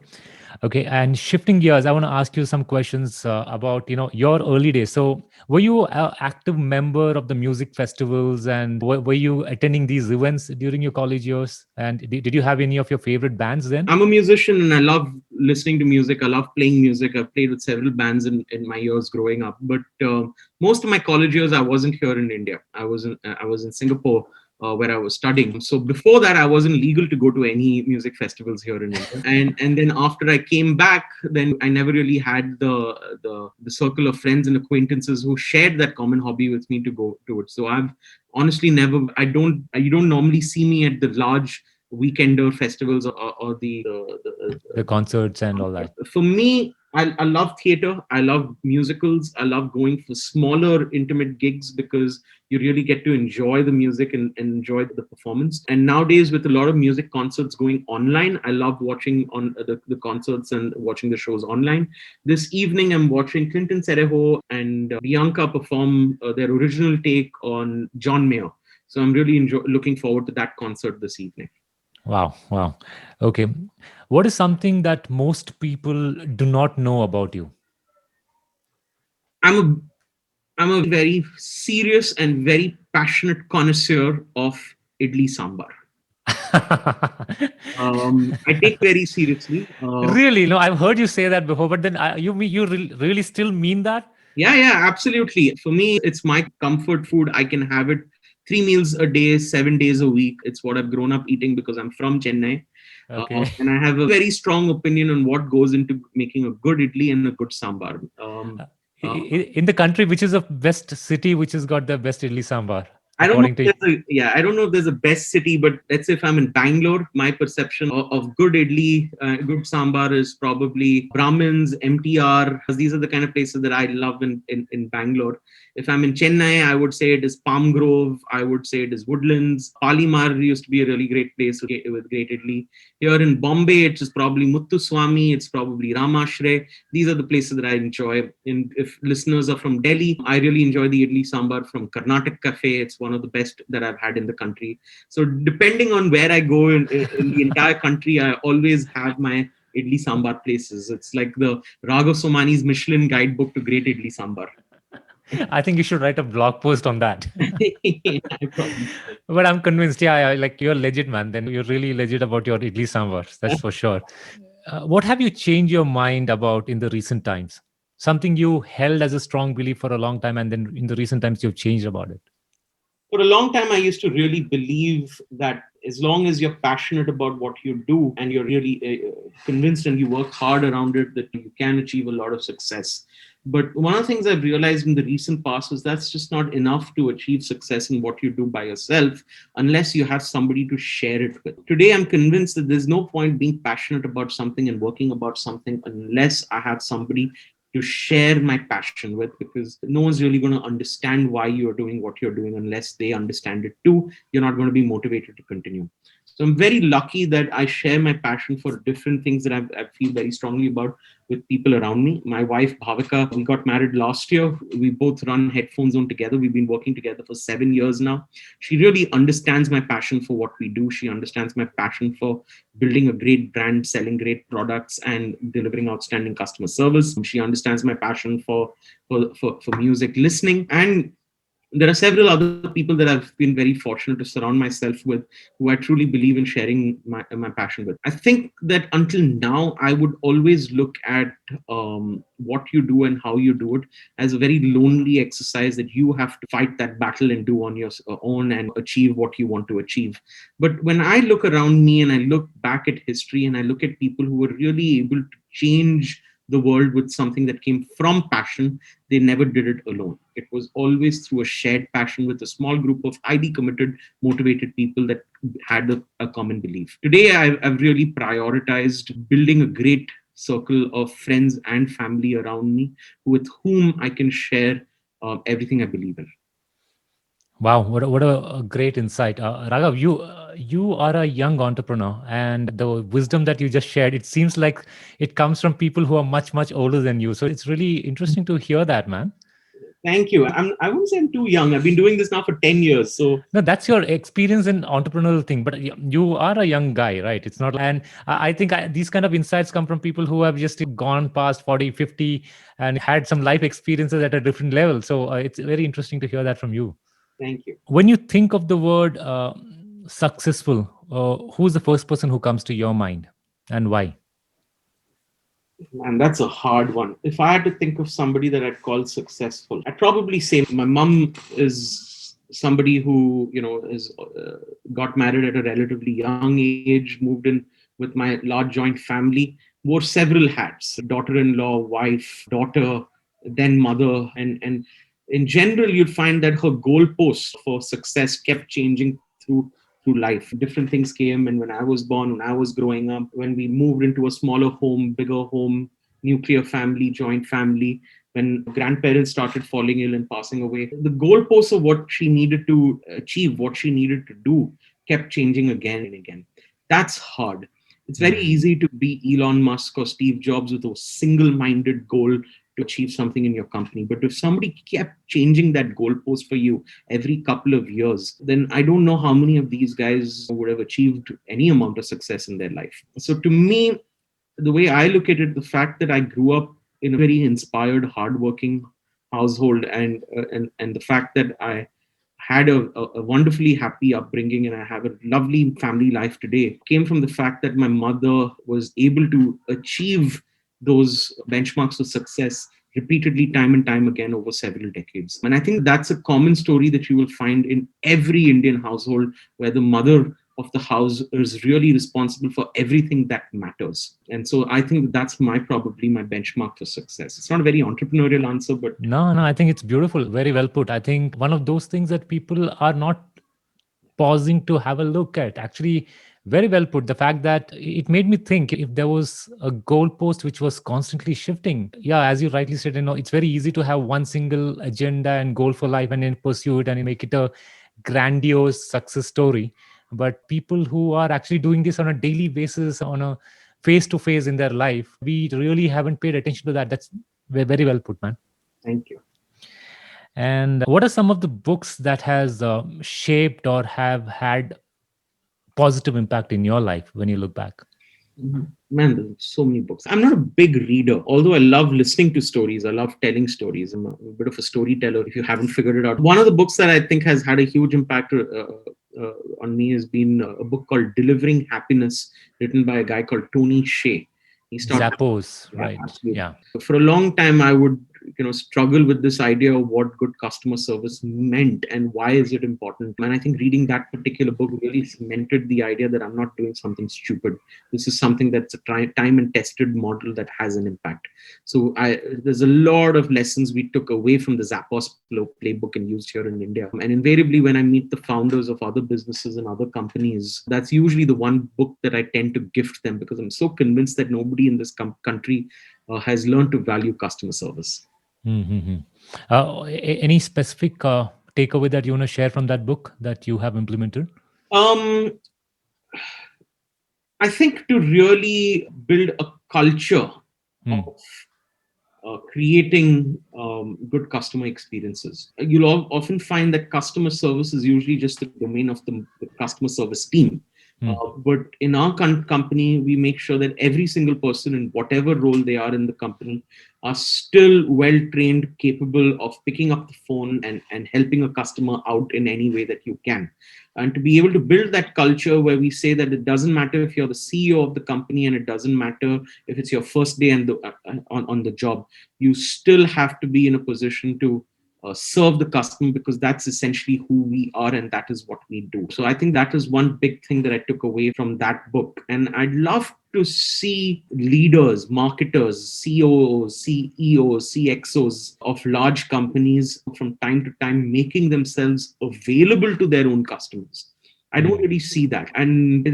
Okay, and shifting gears, I want to ask you some questions about your early days. So were you an active member of the music festivals, and were you attending these events during your college years? And did you have any of your favorite bands then? I'm a musician and I love listening to music. I love playing music. I've played with several bands in my years growing up. But most of my college years, I wasn't here in India. I was in Singapore where I was studying. So before that, I wasn't legal to go to any music festivals here in India. And then after I came back, then I never really had the circle of friends and acquaintances who shared that common hobby with me to go to it. So I've honestly never. You don't normally see me at the large weekender festivals or The concerts and all that. for me, I love theater. I love musicals. I love going for smaller, intimate gigs because you really get to enjoy the music and enjoy the performance. And nowadays, with a lot of music concerts going online, I love watching on the concerts and watching the shows online. This evening, I'm watching Clinton Cerejo and Bianca perform their original take on John Mayer. So I'm really looking forward to that concert this evening. Wow. Okay. What is something that most people do not know about you? I'm I'm a very serious and very passionate connoisseur of idli sambar. I take very seriously. Really? No, I've heard you say that before, but then you really still mean that? Yeah, absolutely. For me, it's my comfort food. I can have it 3 meals a day, 7 days a week. It's what I've grown up eating because I'm from Chennai. Okay. And I have a very strong opinion on what goes into making a good idli and a good sambar. In the country, which is the best city, which has got the best idli sambar, I don't know according if to there's I don't know if there's a best city, but let's say if I'm in Bangalore, my perception of good idli, good sambar is probably Brahmins, MTR. These are the kind of places that I love in Bangalore. If I'm in Chennai, I would say it is Palm Grove. I would say it is Woodlands. Palimar used to be a really great place with great idli. Here in Bombay, it is probably Muttuswamy. It's probably Ramashre. These are the places that I enjoy. And if listeners are from Delhi, I really enjoy the idli sambar from Karnataka Cafe. It's one of the best that I've had in the country. So depending on where I go in the entire country, I always have my idli sambar places. It's like the Raghav Somani's Michelin guidebook to great idli sambar. I think you should write a blog post on that. I probably should. But I'm convinced, yeah, like you're legit, man. Then you're really legit about your idli sambar. That's for sure. What have you changed your mind about in the recent times? Something you held as a strong belief for a long time, and then in the recent times you've changed about it. For a long time, I used to really believe that as long as you're passionate about what you do and you're really convinced and you work hard around it, that you can achieve a lot of success. But one of the things I've realized in the recent past is that's just not enough to achieve success in what you do by yourself unless you have somebody to share it with. Today, I'm convinced that there's no point being passionate about something and working about something unless I have somebody to share my passion with, because no one's really going to understand why you're doing what you're doing unless they understand it too. You're not going to be motivated to continue. So I'm very lucky that I share my passion for different things that I feel very strongly about with people around me. My wife, Bhavika, we got married last year. We both run Headphone Zone together. We've been working together for 7 years now. She really understands my passion for what we do. She understands my passion for building a great brand, selling great products, and delivering outstanding customer service. She understands my passion for music listening. And There are several other people that I've been very fortunate to surround myself with who I truly believe in sharing my passion with. I think that until now, I would always look at what you do and how you do it as a very lonely exercise that you have to fight that battle and do on your own and achieve what you want to achieve. But when I look around me and I look back at history and I look at people who were really able to change the world with something that came from passion, they never did it alone. It was always through a shared passion with a small group of highly committed, motivated people that had a common belief. Today, I've really prioritized building a great circle of friends and family around me with whom I can share everything I believe in. Wow, what a great insight, Raghav. You are a young entrepreneur, and the wisdom that you just shared, it seems like it comes from people who are much older than you. So it's really interesting to hear that, man. Thank you. I wouldn't say I'm too young. I've been doing this now for 10 years. So No, that's your experience in entrepreneurial thing, but you are a young guy, right? It's not, and I think these kind of insights come from people who have just gone past 40, 50, and had some life experiences at a different level. So it's very interesting to hear that from you. thank you. When you think of the word successful, who's the first person who comes to your mind, and why? And that's a hard one. If I had to think of somebody that I'd call successful, I'd probably say my mom is somebody who, is got married at a relatively young age, moved in with my large joint family, wore several hats: daughter-in-law, wife, daughter, then mother, and in general, you'd find that her goalposts for success kept changing through life. Different things came, and when I was born, when I was growing up, when we moved into a smaller home, bigger home, nuclear family, joint family, when grandparents started falling ill and passing away, the goalposts of what she needed to achieve, what she needed to do, kept changing again and again. That's hard. It's very easy to be Elon Musk or Steve Jobs with a single minded goal to achieve something in your company. But if somebody kept changing that goalpost for you every couple of years, then I don't know how many of these guys would have achieved any amount of success in their life. So to me, the way I look at it, the fact that I grew up in a very inspired, hardworking household, and the fact that I had a wonderfully happy upbringing and I have a lovely family life today came from the fact that my mother was able to achieve those benchmarks of success repeatedly, time and time again, over several decades. And I think that's a common story that you will find in every Indian household, where the mother of the house is really responsible for everything that matters. And so I think that's probably my benchmark for success. It's not a very entrepreneurial answer, but No, I think it's beautiful. Very well put. I think one of those things that people are not pausing to have a look at. Actually, very well put. The fact that it made me think, if there was a goalpost which was constantly shifting. Yeah, as you rightly said, it's very easy to have one single agenda and goal for life and then pursue it and make it a grandiose success story. But people who are actually doing this on a daily basis, on a face to face in their life, we really haven't paid attention to that. That's very well put, man. thank you. And what are some of the books that has shaped or have had positive impact in your life when you look back? Man, there's so many books. I'm not a big reader, although I love listening to stories. I love telling stories. I'm a bit of a storyteller, if you haven't figured it out. One of the books that I think has had a huge impact on me has been a book called Delivering Happiness, written by a guy called Tony Shea. He started, Zappos, yeah, right? absolutely. Yeah. For a long time, I would struggle with this idea of what good customer service meant and why is it important. And I think reading that particular book really cemented the idea that I'm not doing something stupid. This is something that's a time and tested model that has an impact. So there's a lot of lessons we took away from the Zappos playbook and used here in India. And invariably, when I meet the founders of other businesses and other companies, that's usually the one book that I tend to gift them, because I'm so convinced that nobody in this country has learned to value customer service. Mm-hmm. Any specific takeaway that you want to share from that book that you have implemented? Um, I think to really build a culture Mm. of creating good customer experiences, you'll often find that customer service is usually just the domain of the customer service team. But in our company, we make sure that every single person in whatever role they are in the company are still well trained, capable of picking up the phone and helping a customer out in any way that you can. And to be able to build that culture where we say that it doesn't matter if you're the CEO of the company, and it doesn't matter if it's your first day on the job, you still have to be in a position to serve the customer, because that's essentially who we are and that is what we do. So I think that is one big thing that I took away from that book. And I'd love to see leaders, marketers, COOs, CEOs, CXOs of large companies from time to time making themselves available to their own customers. I don't really see that. And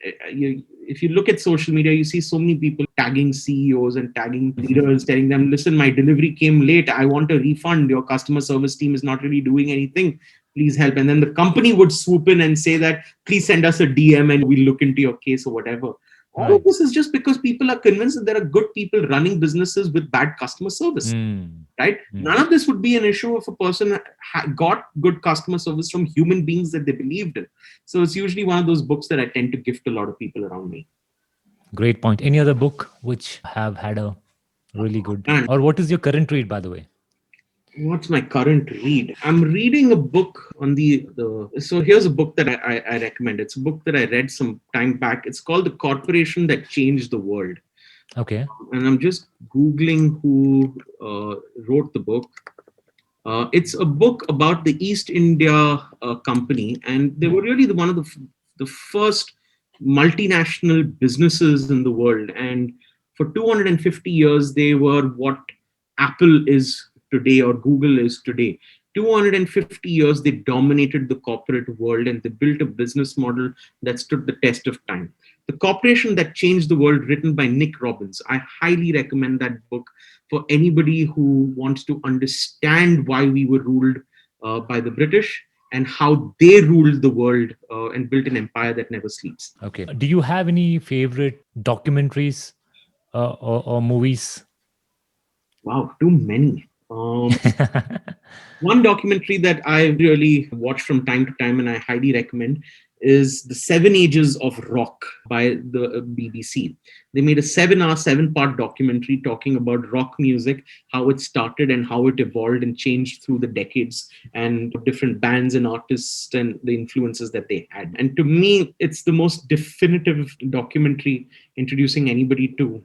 if you look at social media, you see so many people tagging CEOs and tagging leaders, telling them, listen, my delivery came late. I want a refund. Your customer service team is not really doing anything. Please help. And then the company would swoop in and say that, please send us a DM and we'll look into your case or whatever. All of this is just because people are convinced that there are good people running businesses with bad customer service. Right? None of this would be an issue if a person got good customer service from human beings that they believed in. So it's usually one of those books that I tend to gift a lot of people around me. Great point. Any other book which have had a really good, or what is your current read, by the way? What's my current read? I'm reading a book on so here's a book that I recommend. It's a book that I read some time back. It's called The Corporation That Changed the World. Okay. And I'm just Googling who wrote the book. It's a book about the East India Company, and they were really one of the first multinational businesses in the world. And for 250 years, they were what Apple is today or Google is today. 250 years, they dominated the corporate world and they built a business model that stood the test of time. The Corporation That Changed the World, written by Nick Robbins. I highly recommend that book for anybody who wants to understand why we were ruled by the British and how they ruled the world and built an empire that never sleeps. Okay. Do you have any favorite documentaries or movies? Wow, too many. One documentary that I really watch from time to time and I highly recommend is The 7 Ages of Rock by the BBC. They made a 7-part documentary talking about rock music, how it started and how it evolved and changed through the decades, and different bands and artists and the influences that they had. And to me, it's the most definitive documentary introducing anybody to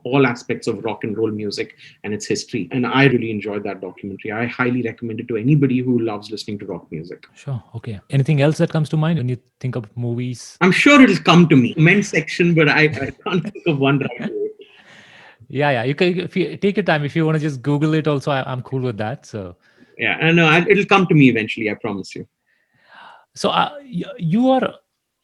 all aspects of rock and roll music and its history. And I really enjoyed that documentary. I highly recommend it to anybody who loves listening to rock music. Sure. Okay. Anything else that comes to mind when you think of movies? I'm sure it'll come to me. Men's section, but I can't think of one right away. Yeah. You can, if you take your time, if you want to just Google it also, I'm cool with that. So yeah, I know it'll come to me eventually. I promise you. So you are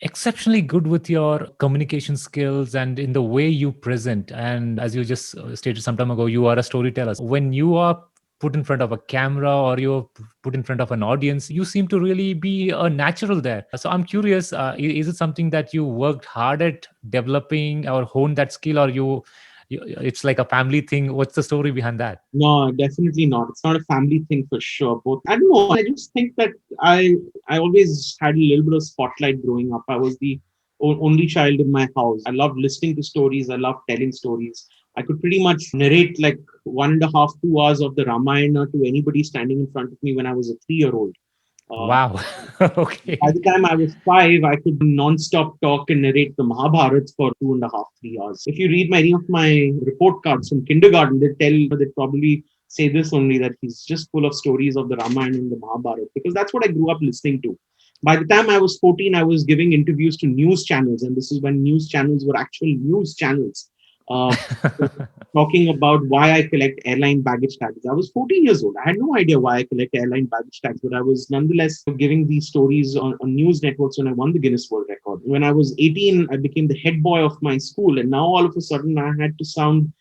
exceptionally good with your communication skills and in the way you present. And as you just stated some time ago, you are a storyteller. When you are put in front of a camera or you're put in front of an audience, you seem to really be a natural there. So I'm curious, is it something that you worked hard at developing or hone that skill, or it's like a family thing? What's the story behind that? No, definitely not. It's not a family thing for sure. Both. I don't know. I just think that I always had a little bit of spotlight growing up. I was the only child in my house. I loved listening to stories. I loved telling stories. I could pretty much narrate like 1.5, 2 hours of the Ramayana to anybody standing in front of me when I was a 3-year-old. Wow. Okay. By the time I was 5, I could non-stop talk and narrate the Mahabharata for 2.5, 3 hours. If you read many of my report cards from kindergarten, they probably say this only, that he's just full of stories of the Ramayana and the Mahabharata, because that's what I grew up listening to. By the time I was 14, I was giving interviews to news channels, and this is when news channels were actual news channels. Talking about why I collect airline baggage tags. I was 14 years old. I had no idea why I collect airline baggage tags, but I was nonetheless giving these stories on news networks when I won the Guinness World Record. When I was 18, I became the head boy of my school, and now all of a sudden I had to sound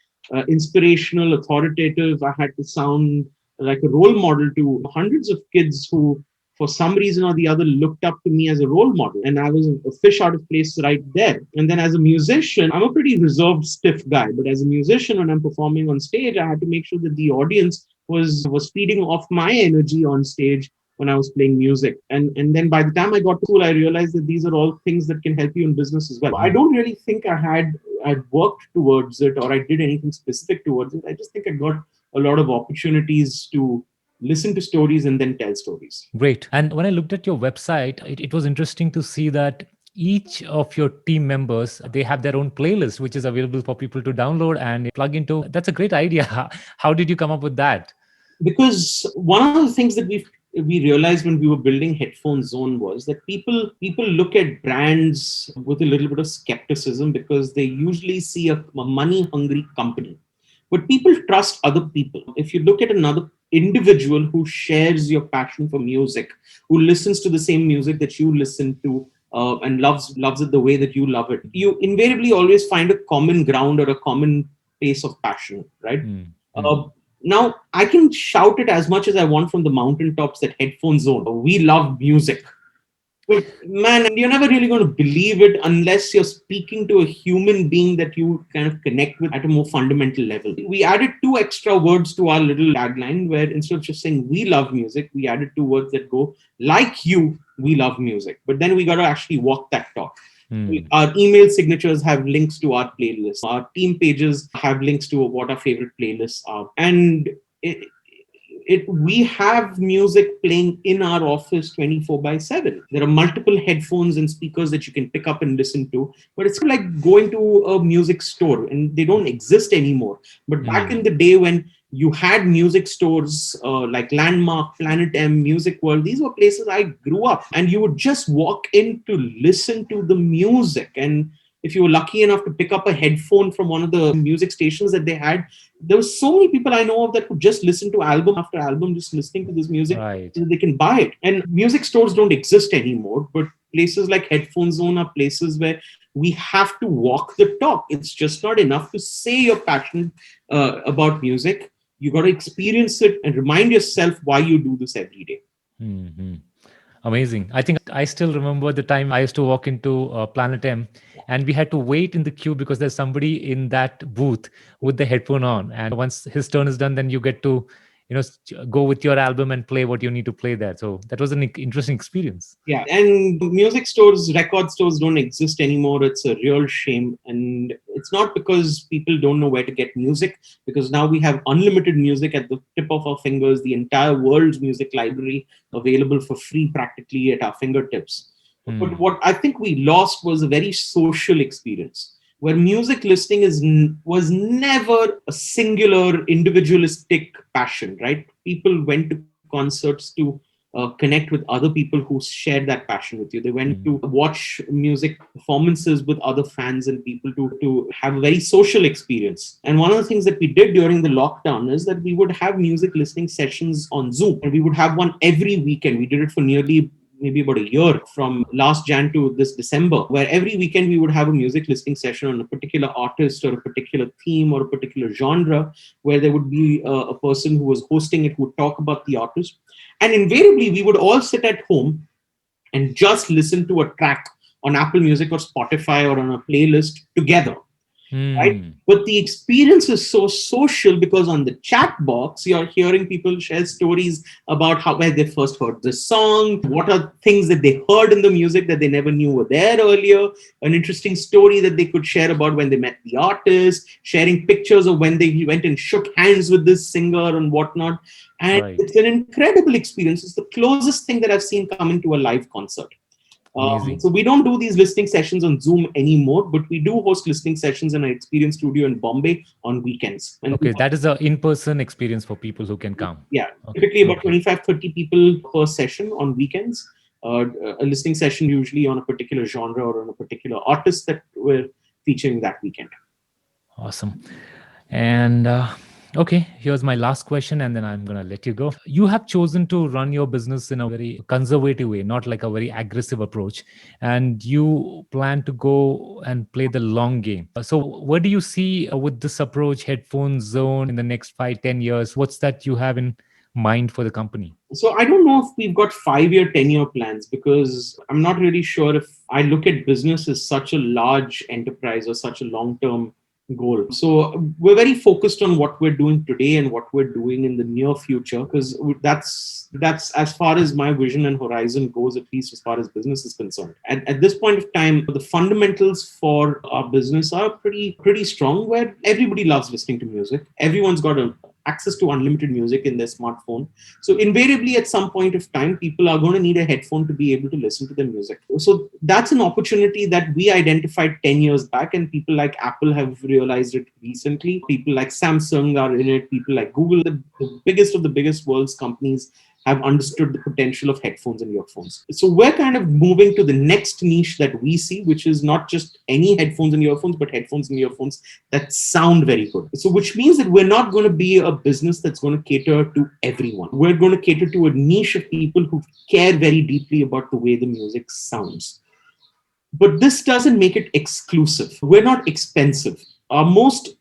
inspirational, authoritative. I had to sound like a role model to hundreds of kids who, for some reason or the other, looked up to me as a role model. And I was a fish out of place right there. And then as a musician, I'm a pretty reserved, stiff guy. But as a musician, when I'm performing on stage, I had to make sure that the audience was feeding off my energy on stage when I was playing music. And then by the time I got to school, I realized that these are all things that can help you in business as well. I don't really think I'd worked towards it or I did anything specific towards it. I just think I got a lot of opportunities to listen to stories and then tell stories. Great. And when I looked at your website, it was interesting to see that each of your team members, they have their own playlist, which is available for people to download and plug into. That's a great idea. How did you come up with that? Because one of the things that we realized when we were building Headphone Zone was that people look at brands with a little bit of skepticism because they usually see a money hungry company, but people trust other people. If you look at another individual who shares your passion for music, who listens to the same music that you listen to, and loves it the way that you love it, you invariably always find a common ground or a common pace of passion, right? Uh, Now, I can shout it as much as I want from the mountaintops that Headphone Zone, we love music. But man, you're never really going to believe it unless you're speaking to a human being that you kind of connect with at a more fundamental level. We added two extra words to our little tagline where instead of just saying we love music, we added two words that go like you, we love music. But then we got to actually walk that talk. Our email signatures have links to our playlists. Our team pages have links to what our favorite playlists are. And we have music playing in our office 24/7. There are multiple headphones and speakers that you can pick up and listen to, but it's like going to a music store, and they don't exist anymore. But back in the day when you had music stores like Landmark, Planet M, Music World, these were places I grew up, and you would just walk in to listen to the music. And if you were lucky enough to pick up a headphone from one of the music stations that they had, there were so many people I know of that could just listen to album after album, just listening to this music, Right. so that they can buy it. And music stores don't exist anymore, but places like Headphone Zone are places where we have to walk the talk. It's just not enough to say you're passionate about music. You got to experience it and remind yourself why you do this every day. Amazing. I think I still remember the time I used to walk into Planet M and we had to wait in the queue because there's somebody in that booth with the headphone on. And once his turn is done, then you get to, go with your album and play what you need to play there. So that was an interesting experience. Yeah, and music stores, record stores don't exist anymore. It's a real shame. And it's not because people don't know where to get music, because now we have unlimited music at the tip of our fingers, the entire world's music library available for free practically at our fingertips. But what I think we lost was a very social experience where music listening was never a singular individualistic passion, right? People went to concerts to connect with other people who shared that passion with you. They went to watch music performances with other fans and people to have a very social experience. And one of the things that we did during the lockdown is that we would have music listening sessions on Zoom, and we would have one every weekend. We did it for nearly maybe about a year, from last Jan to this December, where every weekend we would have a music listening session on a particular artist or a particular theme or a particular genre, where there would be a person who was hosting it who would talk about the artist. And invariably, we would all sit at home and just listen to a track on Apple Music or Spotify or on a playlist together. Right? But the experience is so social because on the chat box, you're hearing people share stories about where they first heard the song, what are things that they heard in the music that they never knew were there earlier, an interesting story that they could share about when they met the artist, sharing pictures of when they went and shook hands with this singer and whatnot. And It's an incredible experience. It's the closest thing that I've seen come into a live concert. So we don't do these listening sessions on Zoom anymore, but we do host listening sessions in our experience studio in Bombay on weekends. And that is an in-person experience for people who can come. Yeah, typically about 25, 30 people per session on weekends. A listening session usually on a particular genre or on a particular artist that we're featuring that weekend. Awesome. And okay, here's my last question, and then I'm going to let you go. You have chosen to run your business in a very conservative way, not like a very aggressive approach. And you plan to go and play the long game. So what do you see with this approach, Headphone Zone, in the next 5-10 years? What's that you have in mind for the company? So I don't know if we've got 5-year, 10-year plans, because I'm not really sure if I look at business as such a large enterprise or such a long-term goal. So we're very focused on what we're doing today and what we're doing in the near future, because that's as far as my vision and horizon goes, at least as far as business is concerned. At this point of time, the fundamentals for our business are pretty strong, where everybody loves listening to music. Everyone's got access to unlimited music in their smartphone. So invariably, at some point of time, people are going to need a headphone to be able to listen to their music. So that's an opportunity that we identified 10 years back, and people like Apple have realized it recently. People like Samsung are in it. People like Google, the biggest of the biggest world's companies, have understood the potential of headphones and earphones. So we're kind of moving to the next niche that we see, which is not just any headphones and earphones, but headphones and earphones that sound very good. So which means that we're not going to be a business that's going to cater to everyone. We're going to cater to a niche of people who care very deeply about the way the music sounds. But this doesn't make it exclusive. We're not expensive. Our most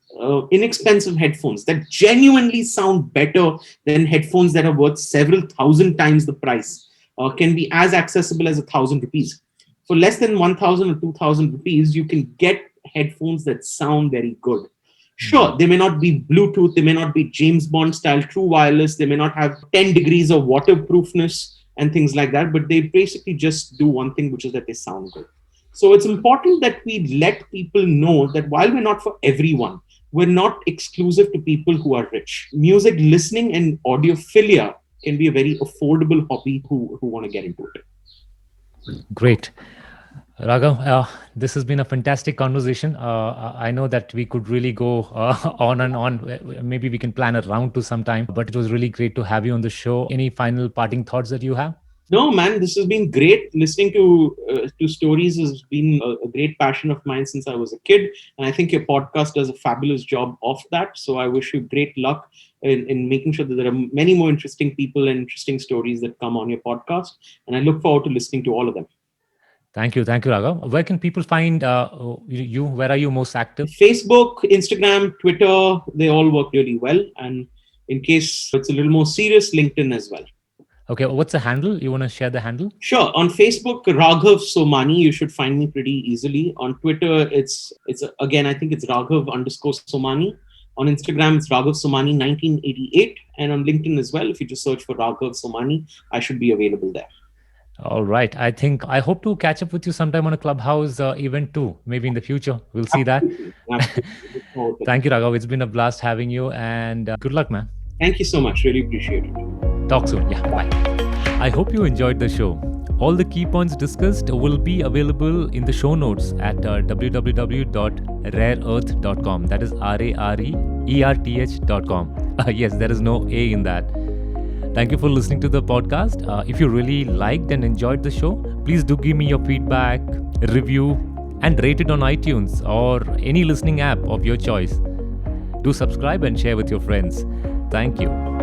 inexpensive headphones that genuinely sound better than headphones that are worth several thousand times the price can be as accessible as 1,000 rupees. For less than 1,000 or 2,000 rupees, you can get headphones that sound very good. Sure, they may not be Bluetooth, they may not be James Bond style true wireless, they may not have 10 degrees of waterproofness and things like that, but they basically just do one thing, which is that they sound good. So it's important that we let people know that while we're not for everyone, we're not exclusive to people who are rich. Music listening and audiophilia can be a very affordable hobby who want to get into it. Great. Raghav, this has been a fantastic conversation. I know that we could really go on and on. Maybe we can plan a round two sometime, but it was really great to have you on the show. Any final parting thoughts that you have? No, man, this has been great. Listening to stories has been a great passion of mine since I was a kid. And I think your podcast does a fabulous job of that. So I wish you great luck in making sure that there are many more interesting people and interesting stories that come on your podcast. And I look forward to listening to all of them. Thank you, Raghav. Where can people find you? Where are you most active? Facebook, Instagram, Twitter, they all work really well. And in case it's a little more serious, LinkedIn as well. Okay, what's the handle? You want to share the handle? Sure. On Facebook, Raghav Somani, you should find me pretty easily. On Twitter, it's again, I think it's Raghav_Somani. On Instagram, it's Raghav Somani 1988. And on LinkedIn as well, if you just search for Raghav Somani, I should be available there. All right. I hope to catch up with you sometime on a Clubhouse event too. Maybe in the future. We'll see that. Absolutely. Thank you, Raghav. It's been a blast having you, and good luck, man. Thank you so much. Really appreciate it. Talk soon. Yeah, bye. I hope you enjoyed the show. All the key points discussed will be available in the show notes at www.rareearth.com. That is RareErth.com. Yes, there is no A in that. Thank you for listening to the podcast. If you really liked and enjoyed the show, please do give me your feedback, review, and rate it on iTunes or any listening app of your choice. Do subscribe and share with your friends. Thank you.